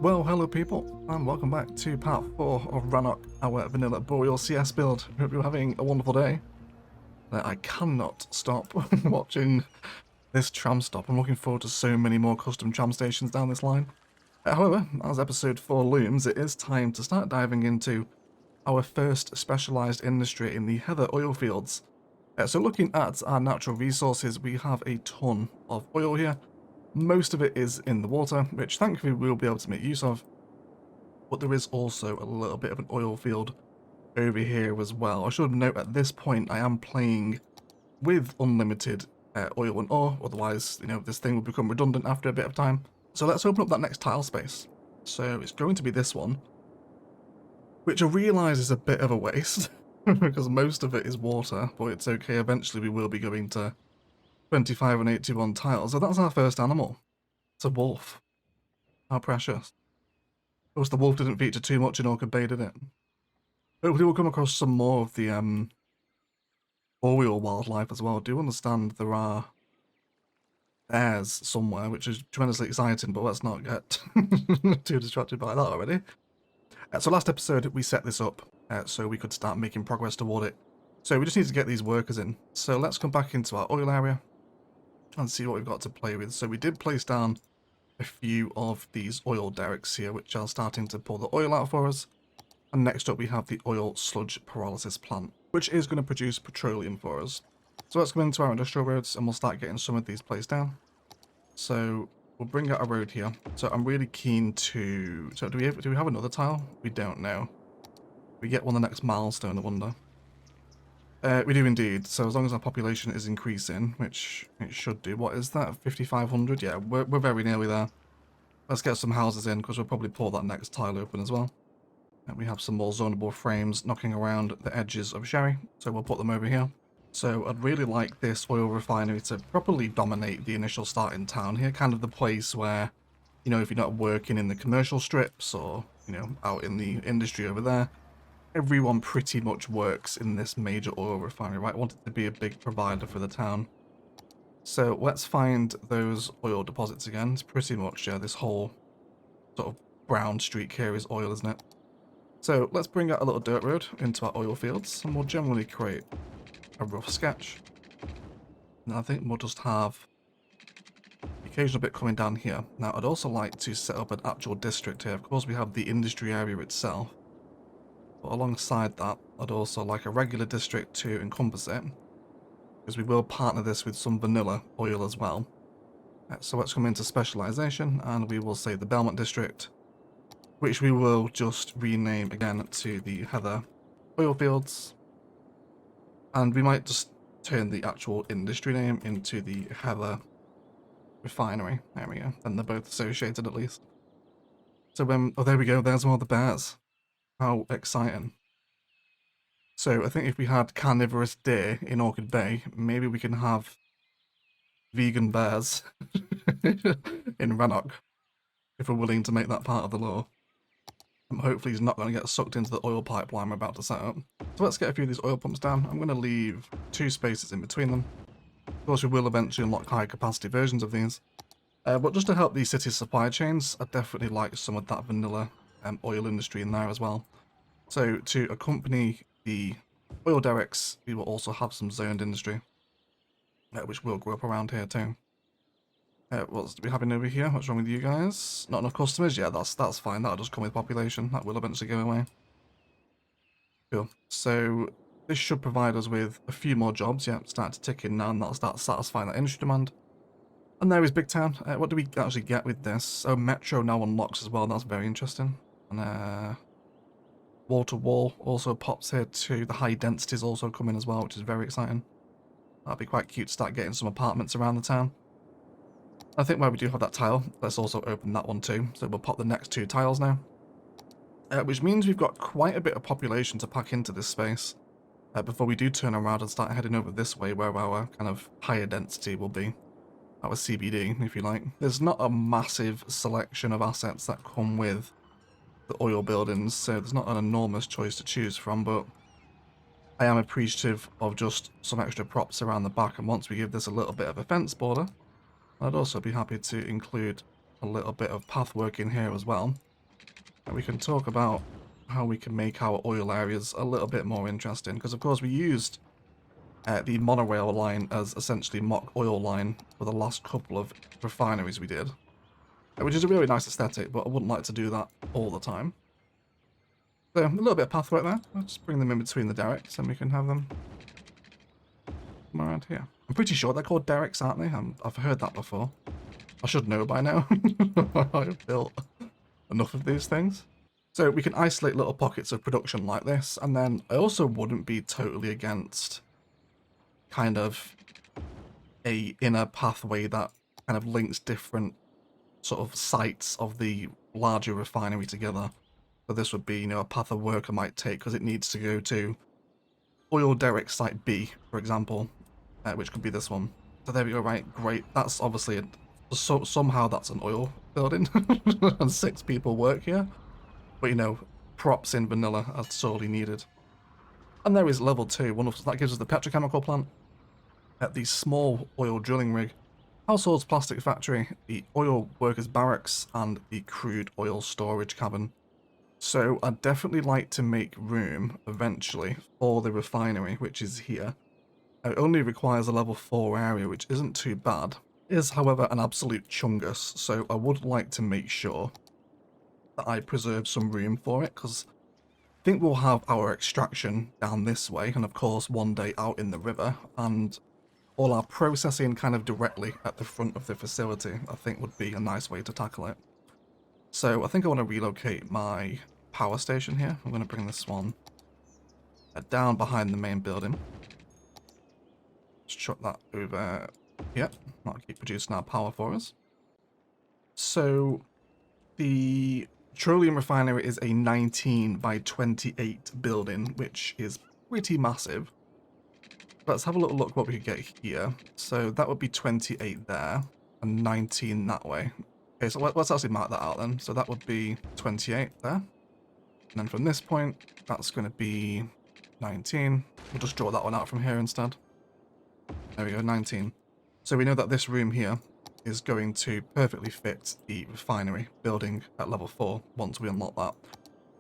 Well, hello people, and welcome back to part 4 of Rannoch, our vanilla Boreal CS build. Hope you're having a wonderful day. I cannot stop watching this tram stop. I'm looking forward to so many more custom tram stations down this line. However, as episode 4 looms, it is time to start diving into our first specialised industry in the heather oil fields. So looking at our natural resources, we have a ton of oil here. Most of it is in the water, which thankfully we'll be able to make use of. But there is also a little bit of an oil field over here as well. I should note at this point I am playing with unlimited oil and ore, otherwise, this thing will become redundant after a bit of time. So let's open up that next tile space. So it's going to be this one, which I realise is a bit of a waste, because most of it is water, but it's okay, eventually we will be going to 25 and 81 tiles. So that's our first animal. It's a wolf. How precious. Of course, the wolf didn't feature too much in Orchid Bay, did it? Hopefully we'll come across some more of the boreal wildlife as well. I do understand there are bears somewhere, which is tremendously exciting, but let's not get too distracted by that already. So last episode we set this up so we could start making progress toward it. So we just need to get these workers in. So let's come back into our oil area and see what we've got to play with. So we did place down a few of these oil derricks here, which are starting to pull the oil out for us. And next up we have the oil sludge pyrolysis plant, which is going to produce petroleum for us. So let's go into our industrial roads and we'll start getting some of these placed down. So we'll bring out a road here. So I'm really keen to... So do we have another tile? We don't know. We get one the next milestone, I wonder. We do indeed. So as long as our population is increasing, which it should do. What is that? 5,500? Yeah, we're very nearly there. Let's get some houses in, because we'll probably pull that next tile open as well. And we have some more zonable frames knocking around the edges of Sherry, so we'll put them over here. So I'd really like this oil refinery to properly dominate the initial start in town here, kind of the place where, if you're not working in the commercial strips or, out in the industry over there, everyone pretty much works in this major oil refinery, right? I want it to be a big provider for the town. So let's find those oil deposits again. It's pretty much, this whole sort of brown streak here is oil, isn't it? So let's bring out a little dirt road into our oil fields, and we'll generally create a rough sketch. And I think we'll just have the occasional bit coming down here. Now I'd also like to set up an actual district here. Of course we have the industry area itself. But alongside that, I'd also like a regular district to encompass it, because we will partner this with some vanilla oil as well. So let's come into specialization, and we will say the Belmont district, which we will just rename again to the Heather oil fields. And we might just turn the actual industry name into the Heather refinery. There we go. And they're both associated at least. So oh, there we go. There's all the bears. How exciting. So I think if we had carnivorous deer in Orchid Bay, maybe we can have vegan bears in Rannoch, if we're willing to make that part of the law. And hopefully he's not going to get sucked into the oil pipeline we're about to set up. So let's get a few of these oil pumps down. I'm going to leave 2 spaces in between them. Of course we will eventually unlock high capacity versions of these. But just to help these cities' supply chains, I definitely like some of that vanilla oil industry in there as well. So to accompany the oil derricks, we will also have some zoned industry, which will grow up around here too. What do we having over here? What's wrong with you guys? Not enough customers? Yeah, that's fine. That'll just come with population. That will eventually go away. Cool. So this should provide us with a few more jobs. Yeah, start to tick in now, and that'll start satisfying that industry demand. And there is Big Town. What do we actually get with this? Oh, Metro now unlocks as well. That's very interesting. And wall to wall also pops here too. The high densities also come in as well, which is very exciting. That'd be quite cute to start getting some apartments around the town. I think where we do have that tile, let's also open that one too. So we'll pop the next 2 tiles now. Which means we've got quite a bit of population to pack into this space before we do turn around and start heading over this way where our kind of higher density will be. Our CBD, if you like. There's not a massive selection of assets that come with the oil buildings, so there's not an enormous choice to choose from, but I am appreciative of just some extra props around the back, and once we give this a little bit of a fence border, I'd also be happy to include a little bit of pathwork in here as well. And we can talk about how we can make our oil areas a little bit more interesting, because of course we used the monorail line as essentially mock oil line for the last couple of refineries we did, which is a really nice aesthetic, but I wouldn't like to do that all the time. So a little bit of pathwork there. I'll just bring them in between the derricks and we can have them come around here. I'm pretty sure they're called derricks, aren't they? I've heard that before. I should know by now. I've built enough of these things. So we can isolate little pockets of production like this, and then I also wouldn't be totally against kind of a inner pathway that kind of links different sort of sites of the larger refinery together. So this would be, you know, a path a worker might take because it needs to go to oil derrick site B, for example, which could be this one. So there we go, right, great. That's obviously, somehow that's an oil building, and 6 people work here. But, you know, props in vanilla are sorely needed. And there is level 2, wonderful. That gives us the petrochemical plant, the small oil drilling rig, households plastic factory, the oil workers barracks, and the crude oil storage cabin. So I'd definitely like to make room, eventually, for the refinery, which is here. It only requires a level 4 area, which isn't too bad. It is, however, an absolute chungus, so I would like to make sure that I preserve some room for it, because I think we'll have our extraction down this way, and of course one day out in the river, and all our processing kind of directly at the front of the facility, I think would be a nice way to tackle it. So I think I want to relocate my power station here. I'm going to bring this one down behind the main building. Just chuck that over here. That'll keep producing our power for us. So the petroleum refinery is a 19 by 28 building, which is pretty massive. Let's have a little look what we could get here. So that would be 28 there and 19 that way. Okay, so let's actually mark that out then. So that would be 28 there. And then from this point, that's going to be 19. We'll just draw that one out from here instead. There we go, 19. So we know that this room here is going to perfectly fit the refinery building at level 4 once we unlock that.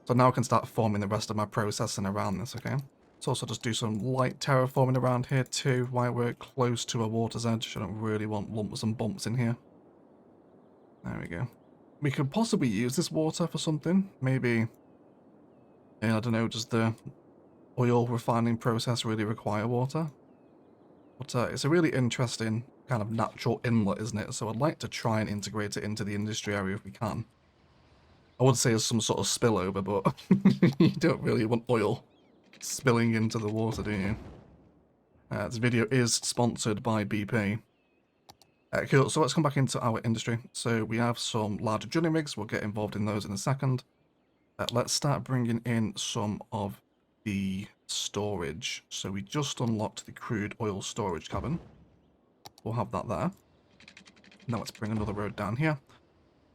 So now I can start forming the rest of my processing around this, okay? Let's also just do some light terraforming around here too, while we're close to a water's edge. I don't really want lumps and bumps in here. There we go. We could possibly use this water for something. Maybe, I don't know, does the oil refining process really require water? But it's a really interesting kind of natural inlet, isn't it? So I'd like to try and integrate it into the industry area if we can. I would say as some sort of spillover, but you don't really want oil spilling into the water, do you? This video is sponsored by BP. Cool, so let's come back into our industry. So we have some larger drilling rigs. We'll get involved in those in a second. Let's start bringing in some of the storage. So we just unlocked the crude oil storage cabin. We'll have that there. Now let's bring another road down here.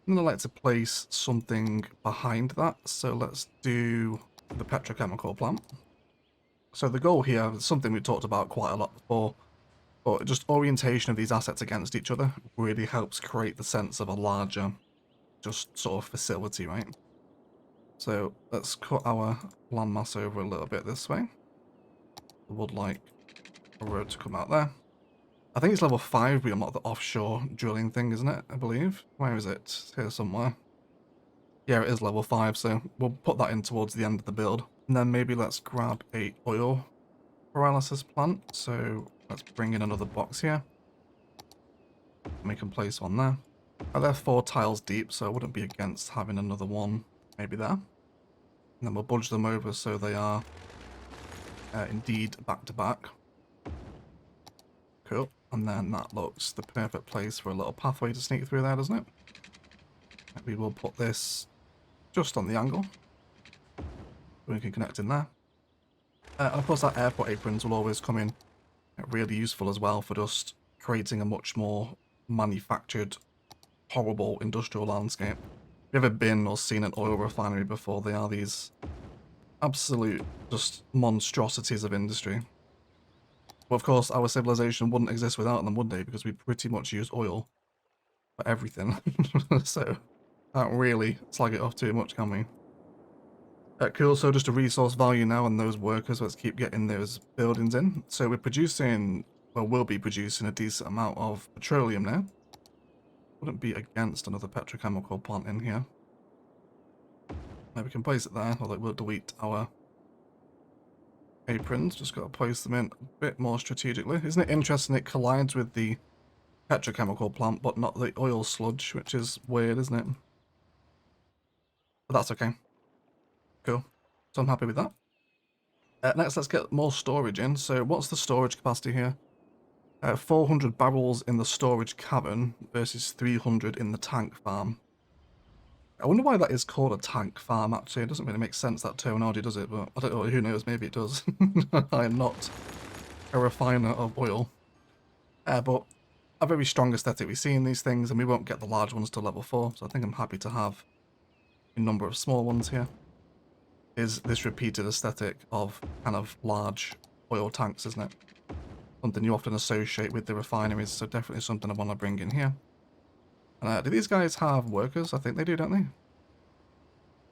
And I'd like to place something behind that. So let's do the petrochemical plant. So the goal here is something we talked about quite a lot before, but just orientation of these assets against each other really helps create the sense of a larger, just sort of facility, right? So let's cut our landmass over a little bit this way. I would like a road to come out there. I think it's level 5 we unlock the offshore drilling thing, isn't it? I believe. Where is it? It's here somewhere. Yeah, it is level 5, so we'll put that in towards the end of the build. And then maybe let's grab a oil paralysis plant. So let's bring in another box here. And we can place one there. Now they're 4 tiles deep, so I wouldn't be against having another one maybe there. And then we'll budge them over so they are indeed back to back. Cool. And then that looks the perfect place for a little pathway to sneak through there, doesn't it? We will put this just on the angle. We can connect in there. And of course, that airport aprons will always come in really useful as well for just creating a much more manufactured, horrible industrial landscape. If you've ever been or seen an oil refinery before, they are these absolute just monstrosities of industry. But of course, our civilization wouldn't exist without them, would they? Because we pretty much use oil for everything. So, can't really slag it off too much, can we? Cool, so just a resource value now on those workers. Let's keep getting those buildings in. So we're producing, well, we'll be producing a decent amount of petroleum now. Wouldn't be against another petrochemical plant in here. Now we can place it there, although we'll delete our aprons. Just got to place them in a bit more strategically. Isn't it interesting it collides with the petrochemical plant, but not the oil sludge, which is weird, isn't it? But that's okay. Cool. So I'm happy with that. Next, let's get more storage in. So what's the storage capacity here? 400 barrels in the storage cavern versus 300 in the tank farm. I wonder why that is called a tank farm, actually. It doesn't really make sense, that terminology, does it? But I don't know, who knows, maybe it does. I am not a refiner of oil. But a very strong aesthetic we see in these things, and we won't get the large ones to level 4, so I think I'm happy to have a number of small ones here. Is this repeated aesthetic of kind of large oil tanks, isn't it? Something you often associate with the refineries, so definitely something I want to bring in here. Do these guys have workers? I think they do, don't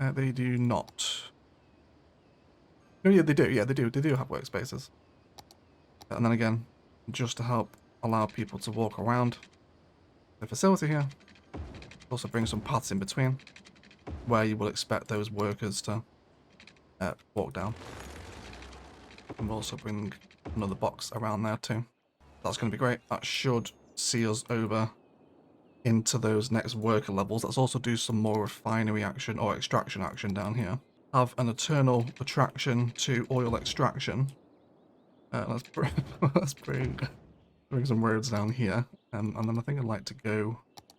they? They do not. Oh yeah, they do. Yeah, they do. They do have workspaces. And then again, just to help allow people to walk around the facility here. Also bring some paths in between where you will expect those workers to walk down. And we'll also bring another box around there too. That's going to be great. That should see us over into those next worker levels. Let's also do some more refinery action or extraction action down here. Have an eternal attraction to oil extraction. Let's bring some roads down here. And then I think I'd like to go,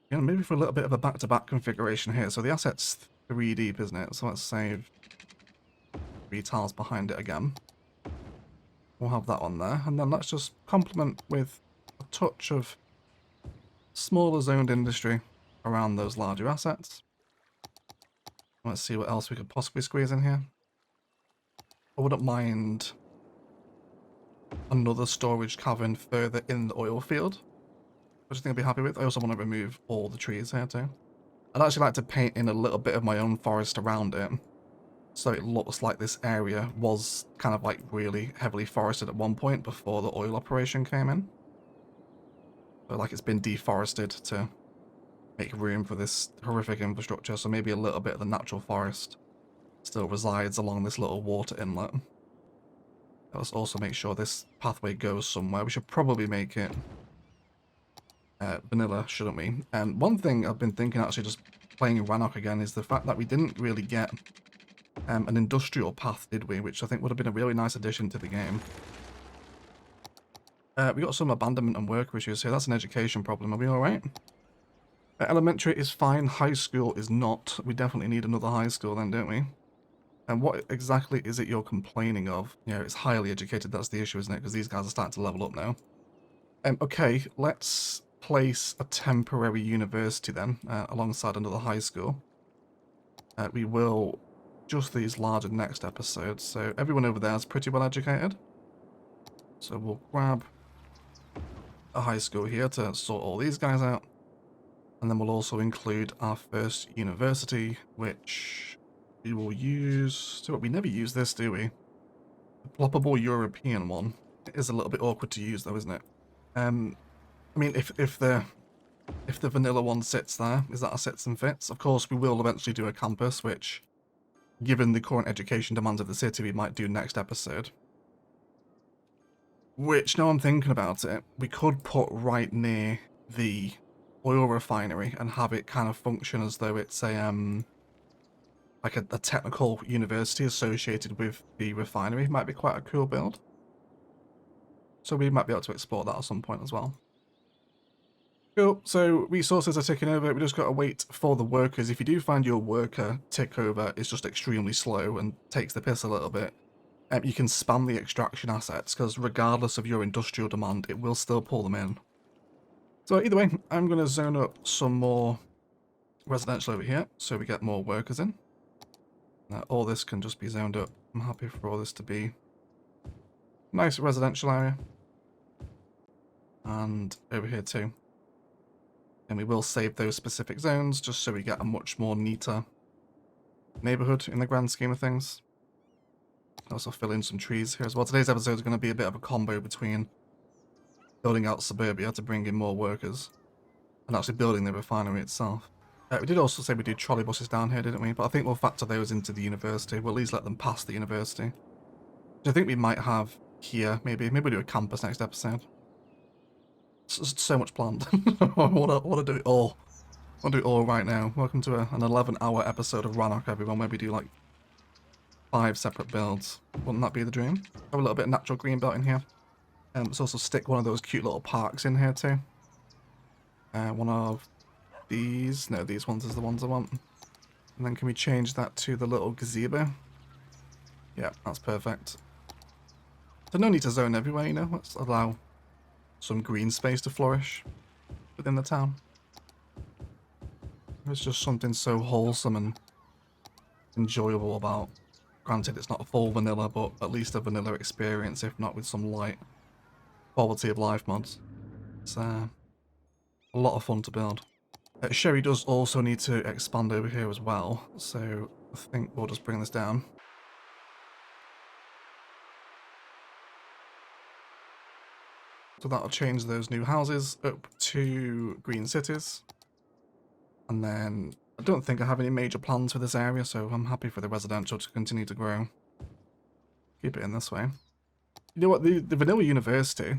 you know, maybe for a little bit of a back-to-back configuration here. So the asset's 3 deep, isn't it? So let's save 3 tiles behind it again. We'll have that on there. And then let's just complement with a touch of smaller zoned industry around those larger assets. Let's see what else we could possibly squeeze in here. I wouldn't mind another storage cavern further in the oil field, which I think I'd be happy with. I also want to remove all the trees here too. I'd actually like to paint in a little bit of my own forest around it, so it looks like this area was kind of like really heavily forested at one point before the oil operation came in. So like it's been deforested to make room for this horrific infrastructure, so maybe a little bit of the natural forest still resides along this little water inlet. Let's also make sure this pathway goes somewhere. We should probably make it vanilla, shouldn't we? And one thing I've been thinking, actually, just playing Rannoch again, is the fact that we didn't really get an industrial path, did we? Which I think would have been a really nice addition to the game. We got some abandonment and worker issues here. That's an education problem. Are we alright? Elementary is fine. High school is not. We definitely need another high school then, don't we? And what exactly is it you're complaining of? You know, it's highly educated. That's the issue, isn't it? Because these guys are starting to level up now. Okay, let's place a temporary university then, alongside another high school. We will just these larger next episodes. So everyone over there is pretty well educated. So we'll grab a high school here to sort all these guys out. And then we'll also include our first university, which we will use. So we never use this, do we? The ploppable European one. It is a little bit awkward to use though, isn't it? I mean, if the vanilla one sits there, is that a sits and fits? Of course, we will eventually do a campus, which, given the current education demands of the city, we might do next episode. Which, now I'm thinking about it, we could put right near the oil refinery and have it kind of function as though it's a like a technical university associated with the refinery. Might be quite a cool build. So we might be able to explore that at some point as well. Cool, so resources are ticking over. We just got to wait for the workers. If you do find your worker tick over is just extremely slow and takes the piss a little bit, you can spam the extraction assets, because regardless of your industrial demand, it will still pull them in. So either way, I'm going to zone up some more residential over here, so we get more workers in. All this can just be zoned up. I'm happy for all this to be a nice residential area. And over here too. And we will save those specific zones, just so we get a much more neater neighborhood in the grand scheme of things. Also fill in some trees here as well. Today's episode is going to be a bit of a combo between building out suburbia to bring in more workers and actually building the refinery itself. We did also say we do trolley buses down here, didn't we? But I think we'll factor those into the university. We'll at least let them pass the university. Which I think we might have here, maybe. Maybe we'll do a campus next episode. So much planned. I want to do it all. I want to do it all right now. Welcome to an 11-hour episode of Rannoch, everyone, where we do like 5 separate builds. Wouldn't that be the dream? Have a little bit of natural green belt in here. Let's also stick one of those cute little parks in here too. One of these. No, these ones is the ones I want. And then can we change that to the little gazebo? Yeah, that's perfect. So no need to zone everywhere, you know. Let's allow some green space to flourish within the town. There's just something so wholesome and enjoyable about. Granted, it's not a full vanilla, but at least a vanilla experience, if not with some light quality of life mods. It's a lot of fun to build. Sherry does also need to expand over here as well, so I think we'll just bring this down. So that'll change those new houses up to green cities. And then I don't think I have any major plans for this area, so I'm happy for the residential to continue to grow. Keep it in this way. You know what, the vanilla university,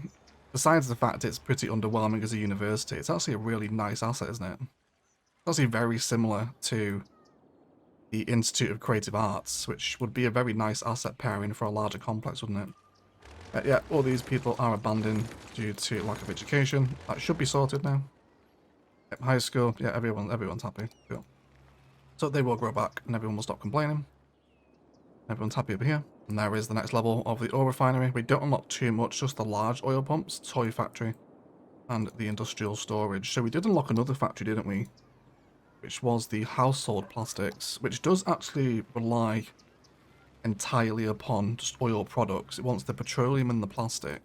besides the fact it's pretty underwhelming as a university, it's actually a really nice asset, isn't it? It's actually very similar to the Institute of Creative Arts, which would be a very nice asset pairing for a larger complex, wouldn't it? Yeah, all these people are abandoned due to lack of education. That should be sorted now. Yep, high school, yeah, everyone's happy. Cool. So they will grow back and everyone will stop complaining. Everyone's happy over here. And there is the next level of the oil refinery. We don't unlock too much, just the large oil pumps, toy factory, and the industrial storage. So we did unlock another factory, didn't we? Which was the household plastics, which does actually rely entirely upon just oil products. It wants the petroleum and the plastic.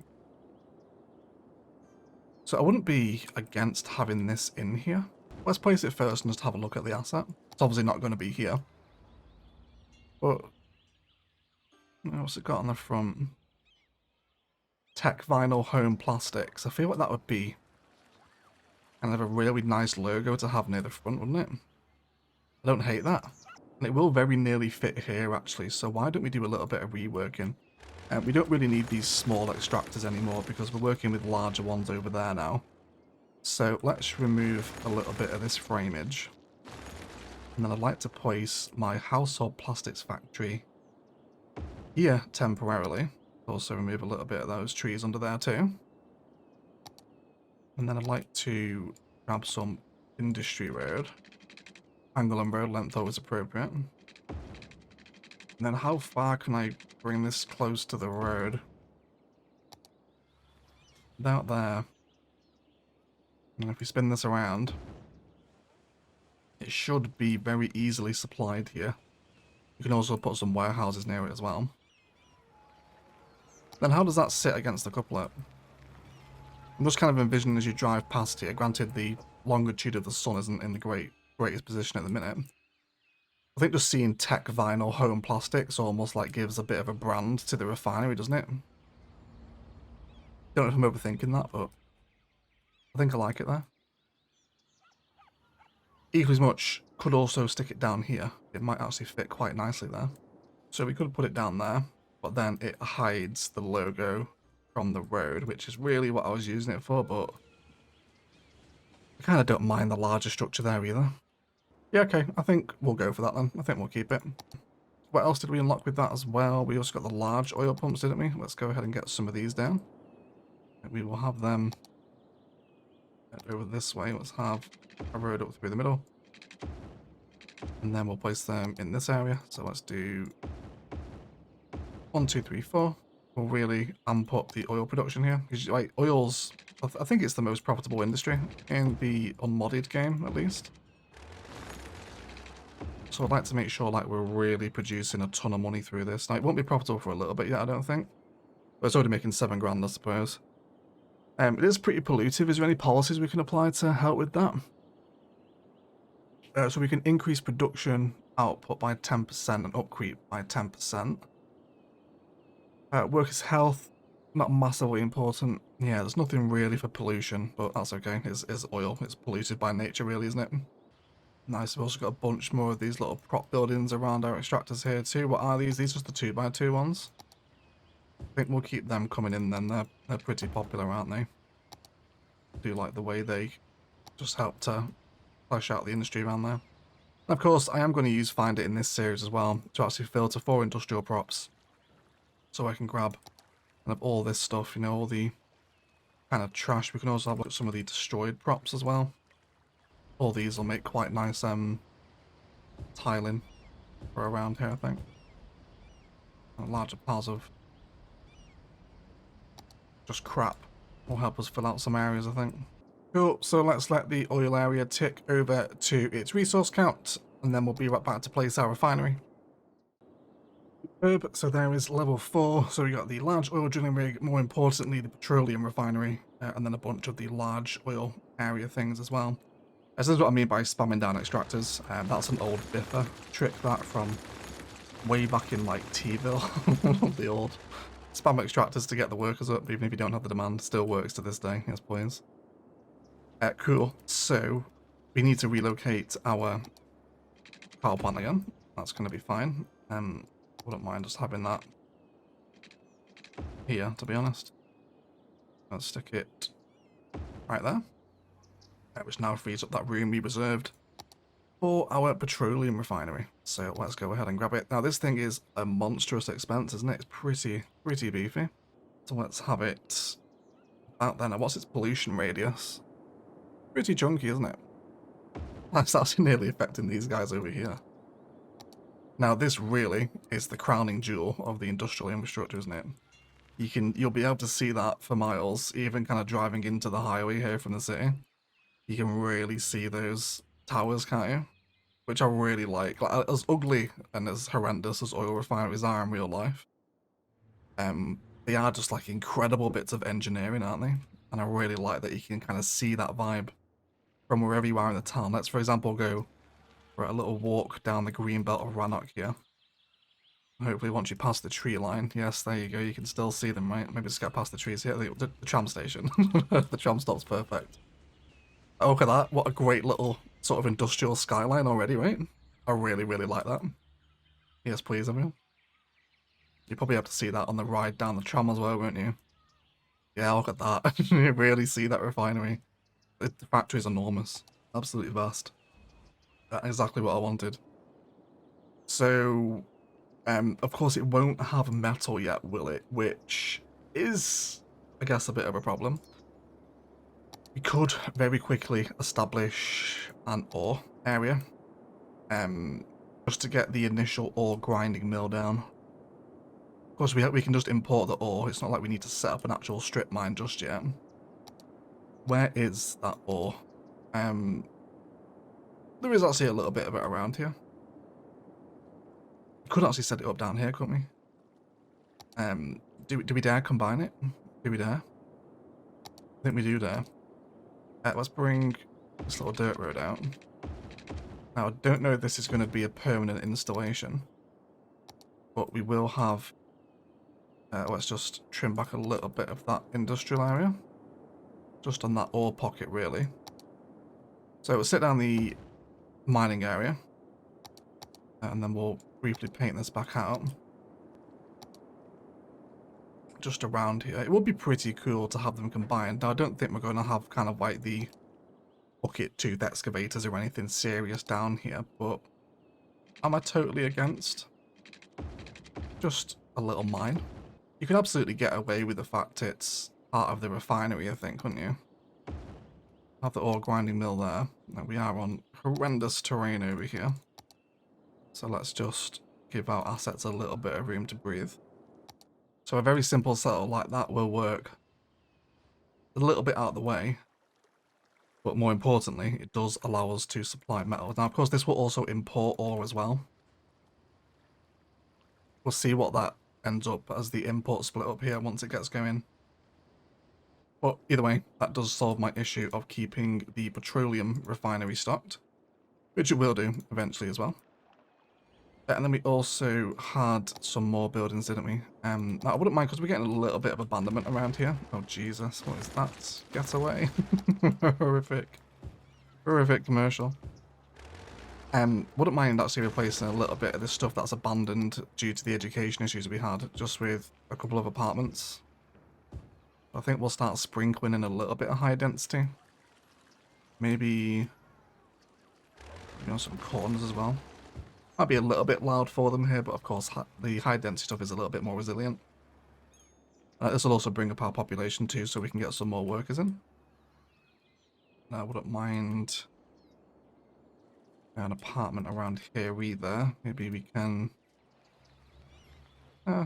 So I wouldn't be against having this in here. Let's place it first and just have a look at the asset. It's obviously not going to be here. But what's it got on the front? Tech Vinyl Home Plastics. I feel like that would be kind of a really nice logo to have near the front, wouldn't it? I don't hate that. And it will very nearly fit here, actually, so why don't we do a little bit of reworking? We don't really need these small extractors anymore because we're working with larger ones over there now. So let's remove a little bit of this frameage. And then I'd like to place my household plastics factory here temporarily. Also remove a little bit of those trees under there too. And then I'd like to grab some industry road. Angle and road length always appropriate. And then how far can I bring this close to the road? About there. And if we spin this around, it should be very easily supplied here. You can also put some warehouses near it as well. Then how does that sit against the couplet? I'm just kind of envisioning as you drive past here. Granted, the longitude of the sun isn't in the greatest position at the minute. I think just seeing Tech Vinyl Home Plastics almost like gives a bit of a brand to the refinery, doesn't it? Don't know if I'm overthinking that, but I think I like it there. Equally as much, could also stick it down here. It might actually fit quite nicely there. So we could put it down there, but then it hides the logo from the road, which is really what I was using it for, but I kind of don't mind the larger structure there either. Yeah, okay, I think we'll go for that then. I think we'll keep it. What else did we unlock with that as well? We also got the large oil pumps, didn't we? Let's go ahead and get some of these down. We will have them over this way. Let's have a road up through the middle. And then we'll place them in this area. So let's do 1, 2, 3, 4. We'll really amp up the oil production here. Because like oil's, I think it's the most profitable industry in the unmodded game, at least. So I'd like to make sure like we're really producing a ton of money through this. Now, it won't be profitable for a little bit yet, I don't think. But it's already making 7 grand, I suppose. It is pretty pollutive. Is there any policies we can apply to help with that? So we can increase production output by 10% and upkeep by 10%. Workers' health, not massively important. Yeah, there's nothing really for pollution, but that's okay. It's oil. It's polluted by nature, really, isn't it? Nice. We've also got a bunch more of these little prop buildings around our extractors here too. What are these? These are just the 2x2 ones. I think we'll keep them coming in then. They're pretty popular, aren't they? I do like the way they just help to flesh out the industry around there. And of course, I am going to use Find It in this series as well to actually filter for industrial props. So I can grab kind of all this stuff, you know, all the kind of trash. We can also have a look at some of the destroyed props as well. All these will make quite nice tiling for around here, I think. And larger piles of just crap will help us fill out some areas, I think. Cool, so let's let the oil area tick over to its resource count, and then we'll be right back to place our refinery. So there is level 4, so we got the large oil drilling rig, more importantly the petroleum refinery, and then a bunch of the large oil area things as well. This is what I mean by spamming down extractors. That's an old Biffa trick, that from way back in like T-ville. The old spam extractors to get the workers up, even if you don't have the demand. Still works to this day, yes please. Cool, so we need to relocate our power plant again. That's going to be fine. Wouldn't mind just having that here, to be honest. Let's stick it right there. Which now frees up that room we reserved for our petroleum refinery. So let's go ahead and grab it. Now this thing is a monstrous expense, isn't it? It's pretty beefy. So let's have it out there. Now what's its pollution radius? Pretty chunky, isn't it? That's actually nearly affecting these guys over here. Now this really is the crowning jewel of the industrial infrastructure, isn't it? You'll be able to see that for miles, even kind of driving into the highway here from the city. You can really see those towers, can't you? Which I really like. Like, as ugly and as horrendous as oil refineries are in real life, they are just like incredible bits of engineering, aren't they? And I really like that you can kind of see that vibe from wherever you are in the town. Let's, for example, go for a little walk down the green belt of Rannoch here. Hopefully once you pass the tree line, yes, there you go, you can still see them, right? Maybe just get past the trees here, the tram station. The tram stop's perfect. Oh, look at that, what a great little sort of industrial skyline already, right? I really like that. Yes, please, everyone. You'll probably have to see that on the ride down the tram as well, won't you? Yeah, look at that. You really see that refinery. The factory's enormous. Absolutely vast. That's exactly what I wanted. So, of course it won't have metal yet, will it? Which is, I guess, a bit of a problem. We could very quickly establish an ore area, just to get the initial ore grinding mill down. Of course, we can just import the ore. It's not like we need to set up an actual strip mine just yet. Where is that ore? There is actually a little bit of it around here. We could actually set it up down here, couldn't we? Do we dare combine it? Do we dare? I think we do dare. Let's bring this little dirt road out. Now, I don't know if this is going to be a permanent installation, but we will have... let's just trim back a little bit of that industrial area. Just on that ore pocket, really. So we'll sit down the mining area, and then we'll briefly paint this back out. Just around here. It would be pretty cool to have them combined. Now, I don't think we're going to have kind of like the bucket tooth excavators or anything serious down here, but am I totally against just a little mine? You could absolutely get away with the fact it's part of the refinery, I think, couldn't you? Have the ore grinding mill there. Now, we are on horrendous terrain over here. So let's just give our assets a little bit of room to breathe. So a very simple setup like that will work a little bit out of the way. But more importantly, it does allow us to supply metal. Now, of course, this will also import ore as well. We'll see what that ends up as the import split up here once it gets going. But either way, that does solve my issue of keeping the petroleum refinery stocked, which it will do eventually as well. And then we also had some more buildings, didn't we? Now I wouldn't mind because we're getting a little bit of abandonment around here. Oh Jesus, what is that? Get away. Horrific. Horrific commercial. Wouldn't mind actually replacing a little bit of this stuff that's abandoned due to the education issues we had, just with a couple of apartments. I think we'll start sprinkling in a little bit of high density. Maybe, some corners as well. Might be a little bit loud for them here, but of course the high density stuff is a little bit more resilient. This will also bring up our population too, so we can get some more workers in. I wouldn't mind an apartment around here either. Maybe we can. I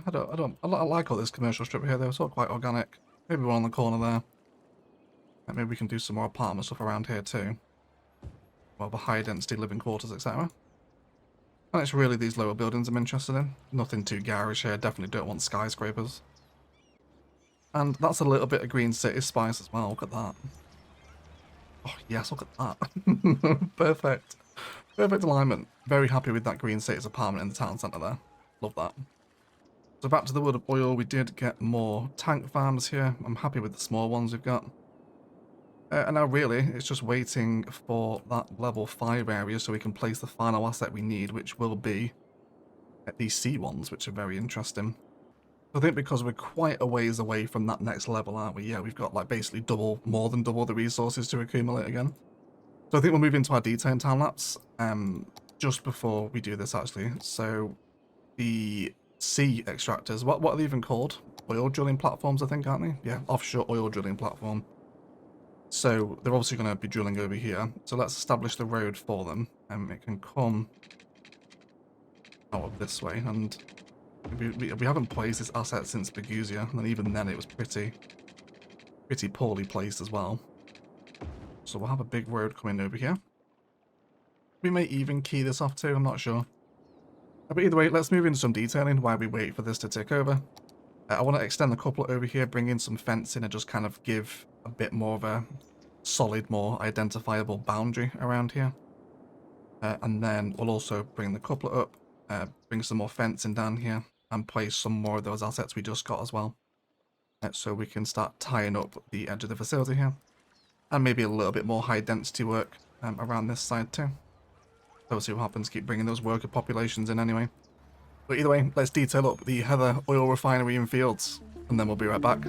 like all this commercial strip here. They're sort of quite organic. Maybe one on the corner there. And maybe we can do some more apartment stuff around here too. More of a high density living quarters, etc. And it's really these lower buildings I'm interested in. Nothing too garish here. Definitely don't want skyscrapers. And that's a little bit of green city spice as well. Look at that. Oh yes, look at that. Perfect. Perfect alignment. Very happy with that green city's apartment in the town centre there. Love that. So back to the wood of oil, we did get more tank farms here. I'm happy with the small ones we've got. And now really, it's just waiting for that level 5 area so we can place the final asset we need, which will be these C ones, which are very interesting. I think because we're quite a ways away from that next level, aren't we? Yeah, we've got like basically more than double the resources to accumulate again. So I think we'll move into our detailing time lapse just before we do this actually. So the C extractors, what are they even called? Oil drilling platforms, I think, aren't they? Yeah, offshore oil drilling platform. So they're obviously going to be drilling over here. So let's establish the road for them. It can come out of this way. And we haven't placed this asset since Baguzia, and even then it was pretty poorly placed as well. So we'll have a big road coming over here. We may even key this off too, I'm not sure. But either way, let's move into some detailing while we wait for this to tick over. I want to extend the coupler over here, bring in some fencing, and just kind of give a bit more of a solid, more identifiable boundary around here. And then we'll also bring the coupler up, bring some more fencing down here, and place some more of those assets we just got as well. So we can start tying up the edge of the facility here. And maybe a little bit more high density work around this side too. So we'll see what happens, keep bringing those worker populations in anyway. But either way, let's detail up the Heather oil refinery and fields, and then we'll be right back.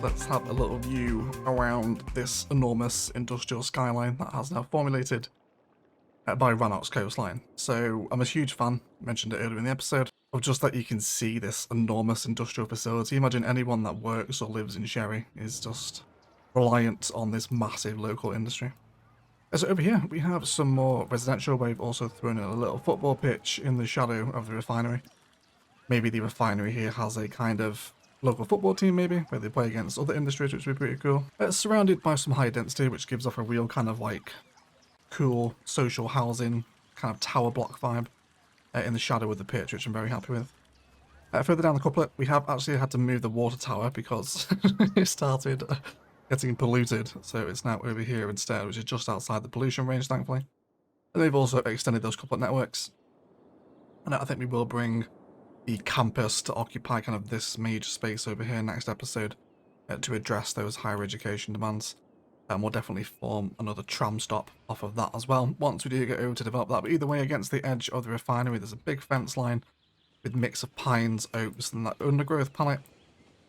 let's have a little view around this enormous industrial skyline that has now formulated by Rannoch's coastline. So I'm a huge fan, mentioned it earlier in the episode, of just that you can see this enormous industrial facility. Imagine anyone that works or lives in Sherry is just reliant on this massive local industry. So over here we have some more residential, where we've also thrown in a little football pitch in the shadow of the refinery. Maybe the refinery here has a kind of local football team, maybe, where they play against other industries, which would be pretty cool. It's surrounded by some high density, which gives off a real kind of like cool social housing kind of tower block vibe in the shadow of the pitch, which I'm very happy with. Further down the couplet, we have actually had to move the water tower because it started getting polluted, so it's now over here instead, which is just outside the pollution range, thankfully. And they've also extended those couplet networks. And I think we will bring the campus to occupy kind of this major space over here next episode to address those higher education demands. And we'll definitely form another tram stop off of that as well, once we do get over to develop that. But either way, against the edge of the refinery, there's a big fence line with a mix of pines, oaks, and that undergrowth palette.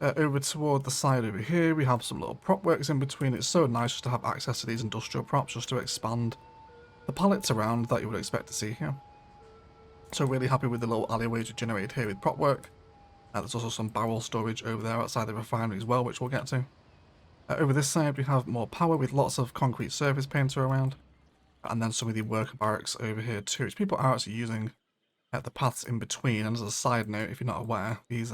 Over toward the side over here, we have some little prop works in between. It's so nice just to have access to these industrial props, just to expand the palettes around that you would expect to see here. So really happy with the little alleyways we generated here with prop work. There's also some barrel storage over there outside the refinery as well, which we'll get to. Over this side we have more power with lots of concrete surface painter around. And then some of the worker barracks over here too, which people are actually using the paths in between. And as a side note, if you're not aware, these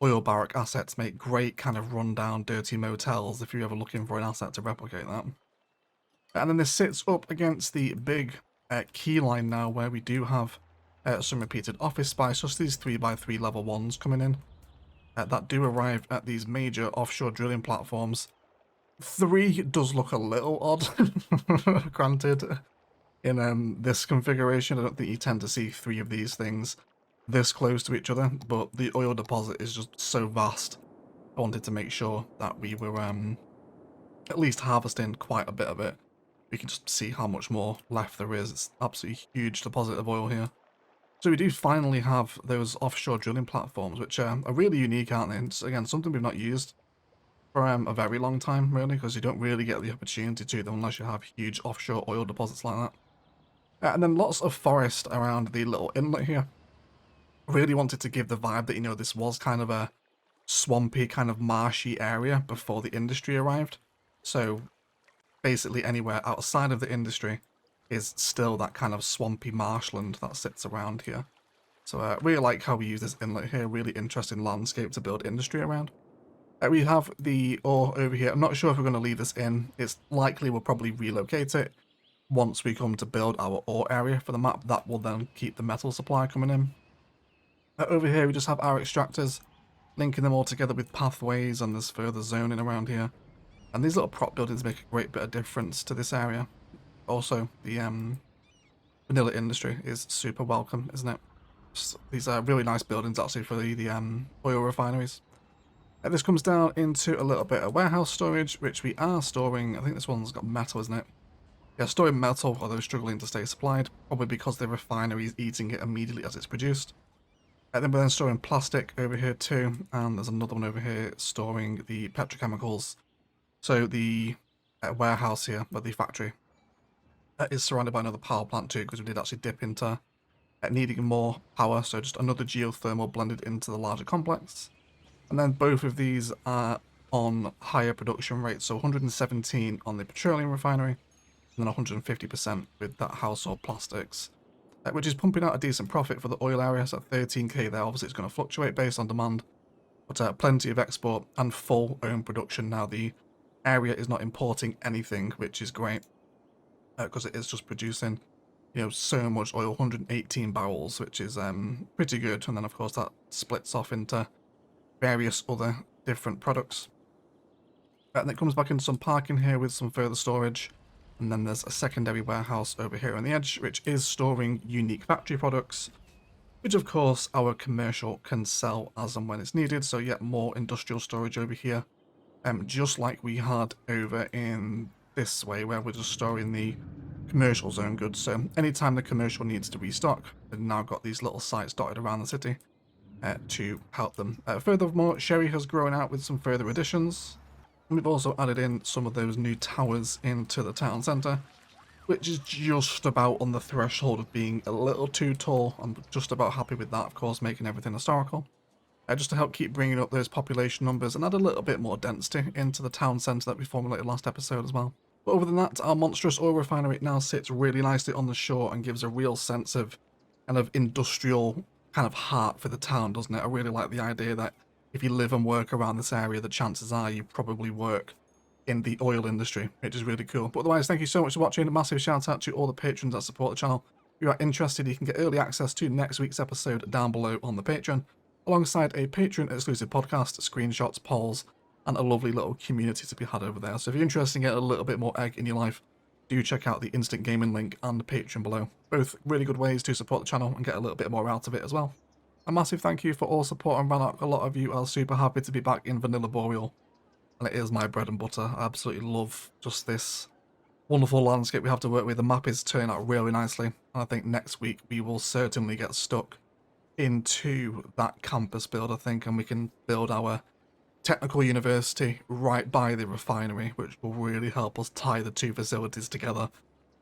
oil barrack assets make great kind of rundown, dirty motels if you're ever looking for an asset to replicate that. And then this sits up against the big key line now, where we do have some repeated office spice, just these 3x3 level 1s coming in. That do arrive at these major offshore drilling platforms. 3 does look a little odd, granted. In this configuration, I don't think you tend to see 3 of these things this close to each other, but the oil deposit is just so vast. I wanted to make sure that we were at least harvesting quite a bit of it. We can just see how much more left there is. It's absolutely huge deposit of oil here. So we do finally have those offshore drilling platforms, which are really unique, aren't they? It's, again, something we've not used for a very long time, really, because you don't really get the opportunity to them unless you have huge offshore oil deposits like that. And then lots of forest around the little inlet here. Really wanted to give the vibe that, you know, this was kind of a swampy, kind of marshy area before the industry arrived. So basically anywhere outside of the industry is still that kind of swampy marshland that sits around here. So I really like how we use this inlet here, really interesting landscape to build industry around. We have the ore over here. I'm not sure if we're going to leave this in. It's likely we'll probably relocate it once we come to build our ore area for the map. That will then keep the metal supply coming in. Over here we just have our extractors, linking them all together with pathways, and there's further zoning around here. And these little prop buildings make a great bit of difference to this area. Also, the vanilla industry is super welcome, isn't it? Just, these are really nice buildings actually for the oil refineries. This comes down into a little bit of warehouse storage, which we are storing. I think this one's got metal, isn't it? Yeah, storing metal, although struggling to stay supplied, probably because the refinery is eating it immediately as it's produced. Then we're then storing plastic over here too, and there's another one over here storing the petrochemicals. So the warehouse here, but the factory, is surrounded by another power plant too, because we did actually dip into needing more power, so just another geothermal blended into the larger complex. And then both of these are on higher production rates, so 117 on the petroleum refinery, and then 150% with that household plastics, which is pumping out a decent profit for the oil area. So at 13k there, obviously it's going to fluctuate based on demand, but plenty of export and full own production now. The area is not importing anything, which is great, because it is just producing, you know, so much oil, 118 barrels, which is pretty good. And then of course that splits off into various other different products. And it comes back into some parking here with some further storage. And then there's a secondary warehouse over here on the edge, which is storing unique factory products, which of course our commercial can sell as and when it's needed. So yet more industrial storage over here, just like we had over in this way, where we're just storing the commercial zone goods. So anytime the commercial needs to restock, they've now got these little sites dotted around the city. to help them. Furthermore, Sherry has grown out with some further additions. And we've also added in some of those new towers into the town centre, which is just about on the threshold of being a little too tall. I'm just about happy with that, of course, making everything historical. Just to help keep bringing up those population numbers and add a little bit more density into the town centre that we formulated last episode as well. But other than that, our monstrous oil refinery now sits really nicely on the shore and gives a real sense of kind of industrial kind of heart for the town, doesn't it? I really like the idea that if you live and work around this area, the chances are you probably work in the oil industry, which is really cool. But otherwise, thank you so much for watching. A massive shout out to all the patrons that support the channel. If you are interested, you can get early access to next week's episode down below on the Patreon, alongside a Patreon-exclusive podcast, screenshots, polls, and a lovely little community to be had over there. So if you're interested in getting a little bit more egg in your life, do check out the Instant Gaming link and the Patreon below. Both really good ways to support the channel and get a little bit more out of it as well. A massive thank you for all support on Rannoch. A lot of you are super happy to be back in Vanilla Boreal, and it is my bread and butter. I absolutely love just this wonderful landscape we have to work with. The map is turning out really nicely, and I think next week we will certainly get stuck into that campus build, I think, and we can build our technical university right by the refinery, which will really help us tie the two facilities together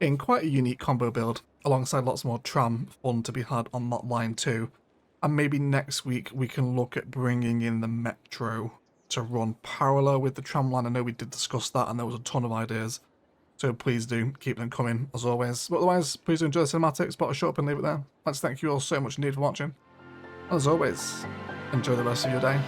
in quite a unique combo build, alongside lots more tram fun to be had on that line too. And maybe next week we can look at bringing in the metro to run parallel with the tram line. I know we did discuss that and there was a ton of ideas, so please do keep them coming as always. But otherwise, please do enjoy the cinematics, but I'll shut up and leave it there. Let's thank you all so much indeed for watching. As always, enjoy the rest of your day.